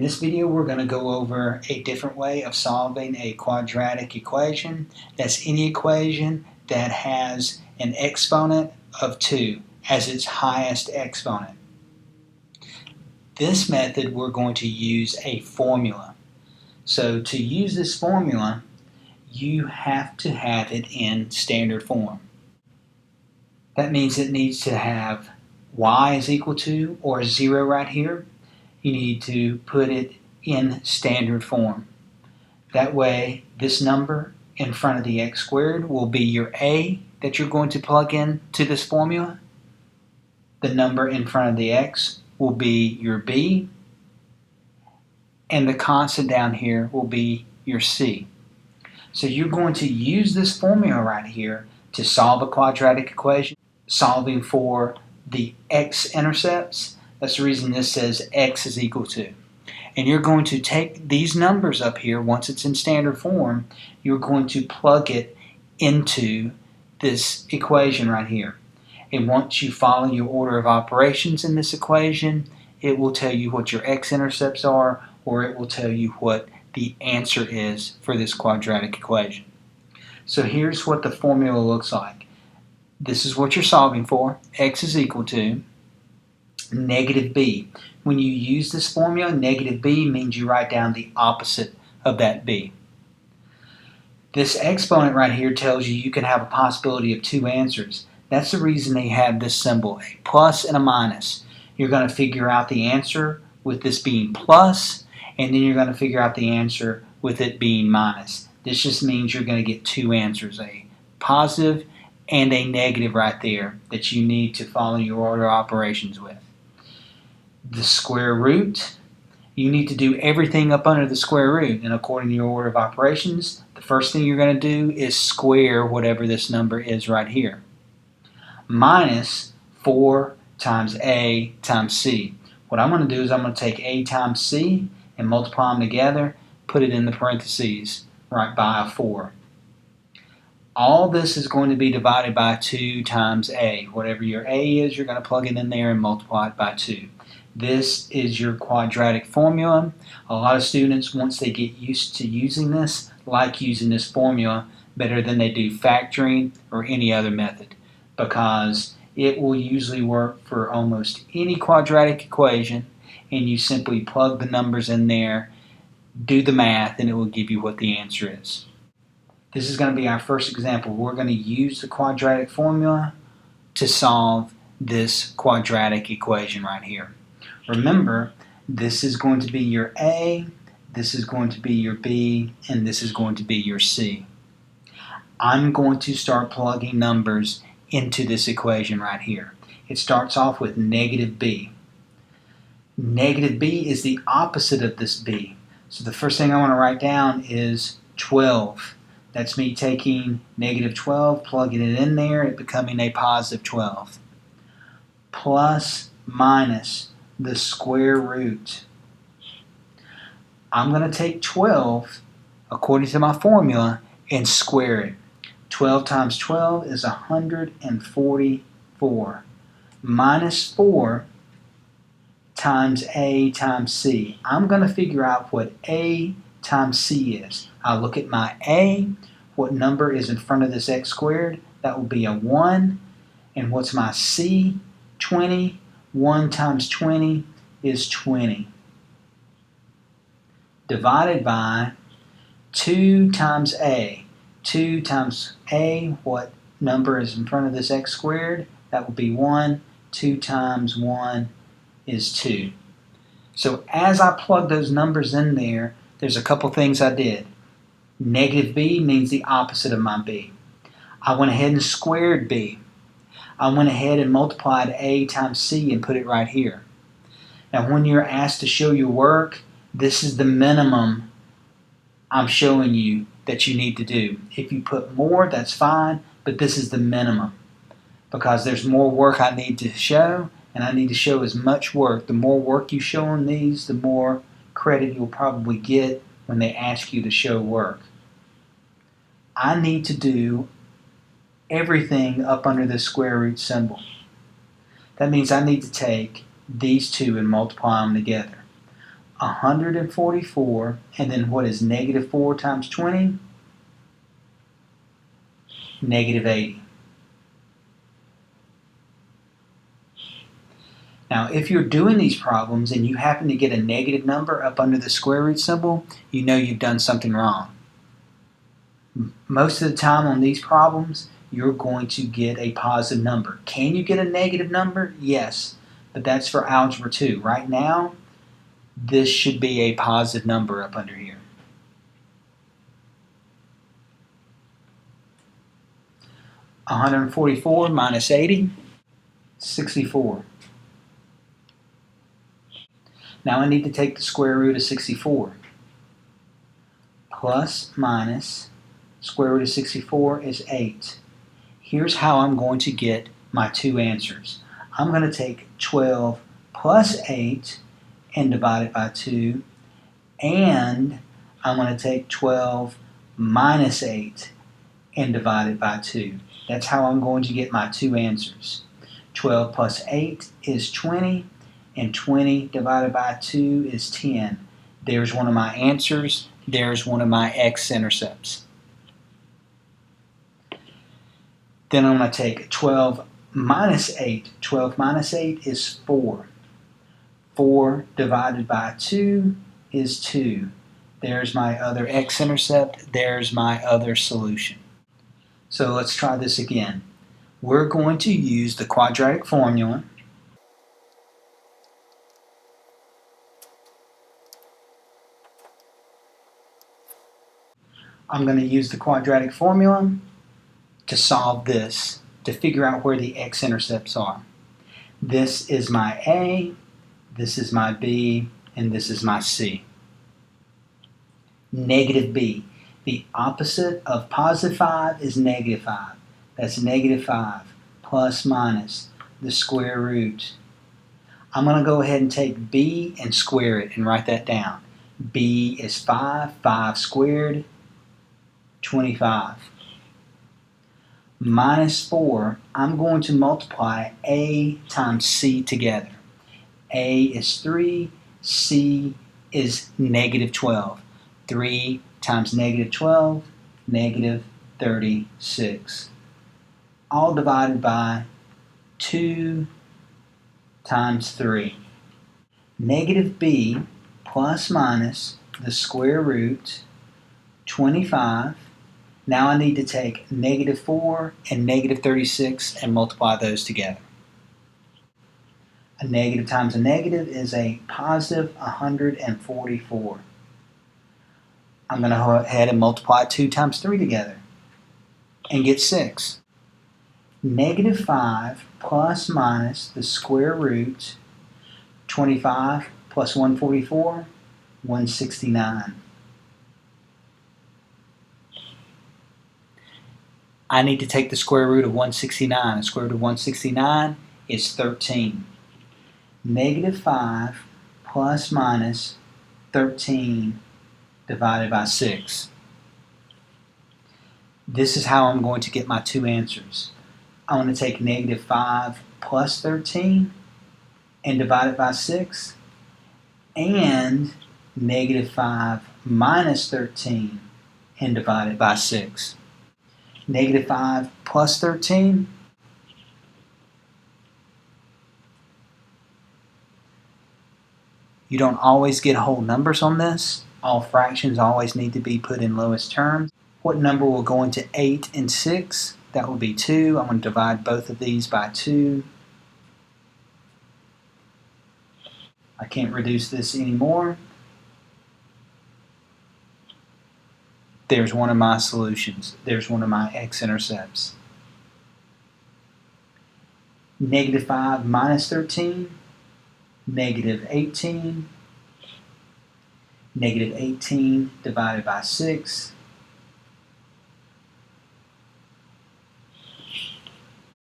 this video we're going to go over a different way of solving a quadratic equation. That's any equation that has an exponent of 2 as its highest exponent. This method we're going to use a formula. So to use this formula you have to have it in standard form. That means it needs to have y is equal to or 0 right here. You need to put it in standard form. That way this number in front of the x squared will be your a that you're going to plug in to this formula. The number in front of the x will be your b, and the constant down here will be your c. So you're going to use this formula right here to solve a quadratic equation, solving for the x-intercepts. That's the reason this says x is equal to. And you're going to take these numbers up here, once it's in standard form, you're going to plug it into this equation right here. And once you follow your order of operations in this equation, it will tell you what your x-intercepts are, or it will tell you what the answer is for this quadratic equation. So here's what the formula looks like. This is what you're solving for. X is equal to negative b. When you use this formula, negative b means you write down the opposite of that b. This exponent right here tells you can have a possibility of 2 answers. That's the reason they have this symbol, a plus and a minus. You're going to figure out the answer with this being plus, and then you're going to figure out the answer with it being minus. This just means you're going to get 2 answers, a positive and a negative right there that you need to follow your order of operations with. The square root, you need to do everything up under the square root, and according to your order of operations, the first thing you're going to do is square whatever this number is right here. Minus 4 times a times c. What I'm going to do is I'm going to take a times c and multiply them together, put it in the parentheses right by a 4. All this is going to be divided by 2 times a. Whatever your a is, you're going to plug it in there and multiply it by 2. This is your quadratic formula. A lot of students, once they get used to using this, like using this formula better than they do factoring or any other method, because it will usually work for almost any quadratic equation, and you simply plug the numbers in there, do the math, and it will give you what the answer is. This is going to be our first example. We're going to use the quadratic formula to solve this quadratic equation right here. Remember, this is going to be your A, this is going to be your B, and this is going to be your C. I'm going to start plugging numbers into this equation right here. It starts off with negative B. Negative B is the opposite of this B. So the first thing I want to write down is 12. That's me taking negative 12, plugging it in there, it becoming a positive 12. Plus, minus, the square root. I'm going to take 12, according to my formula, and square it. 12 times 12 is 144. Minus 4 times a times c. I'm going to figure out what a times c is. I'll look at my a, what number is in front of this x squared, that will be a 1, and what's my c? 20. 1 times 20 is 20. Divided by 2 times a. 2 times a, what number is in front of this x squared? That will be 1. 2 times 1 is 2. So as I plug those numbers in there, there's a couple things I did. Negative b means the opposite of my b. I went ahead and squared b. I went ahead and multiplied a times c and put it right here. Now when you're asked to show your work, this is the minimum I'm showing you that you need to do. If you put more, that's fine, but this is the minimum, because there's more work I need to show, and I need to show as much work. The more work you show on these, the more credit you'll probably get when they ask you to show work. I need to do everything up under this square root symbol. That means I need to take these two and multiply them together. 144, and then what is negative 4 times 20? Negative 80. Now, if you're doing these problems and you happen to get a negative number up under the square root symbol, you know you've done something wrong. Most of the time on these problems, you're going to get a positive number. Can you get a negative number? Yes, but that's for Algebra 2. Right now, this should be a positive number up under here. (144 minus 80), 64. Now I need to take the square root of 64. Plus minus square root of 64 is 8. Here's how I'm going to get my two answers. I'm going to take 12 plus 8 and divide it by 2, and I'm going to take 12 minus 8 and divide it by 2. That's how I'm going to get my two answers. 12 plus 8 is 20, and 20 divided by 2 is 10. There's one of my answers. There's one of my x-intercepts. Then I'm going to take 12 minus 8. 12 minus 8 is 4. 4 divided by 2 is 2. There's my other x-intercept. There's my other solution. So let's try this again. We're going to use the quadratic formula. I'm going to use the quadratic formula to solve this, to figure out where the x-intercepts are. This is my A, this is my B, and this is my C. Negative B. The opposite of positive 5 is negative 5. That's negative 5 plus minus the square root. I'm going to go ahead and take B and square it and write that down. B is 5. 5 squared, 25. Minus 4, I'm going to multiply A times C together. A is 3, C is negative 12. 3 times negative 12, negative 36. All divided by 2 times 3. Negative B plus minus the square root, 25. Now I need to take negative 4 and negative 36 and multiply those together. A negative times a negative is a positive 144. I'm going to go ahead and multiply 2 times 3 together and get 6. Negative 5 plus minus the square root, 25 plus 144, 169. I need to take the square root of 169. The square root of 169 is 13. Negative 5 plus minus 13 divided by 6. This is how I'm going to get my two answers. I'm going to take negative 5 plus 13 and divide it by 6, and negative 5 minus 13 and divide it by 6. Negative 5 plus 13. You don't always get whole numbers on this. All fractions always need to be put in lowest terms. What number will go into 8 and 6? That will be 2. I'm going to divide both of these by 2. I can't reduce this anymore. There's one of my solutions. There's one of my x-intercepts. Negative 5 minus 13, negative 18. Negative 18 divided by 6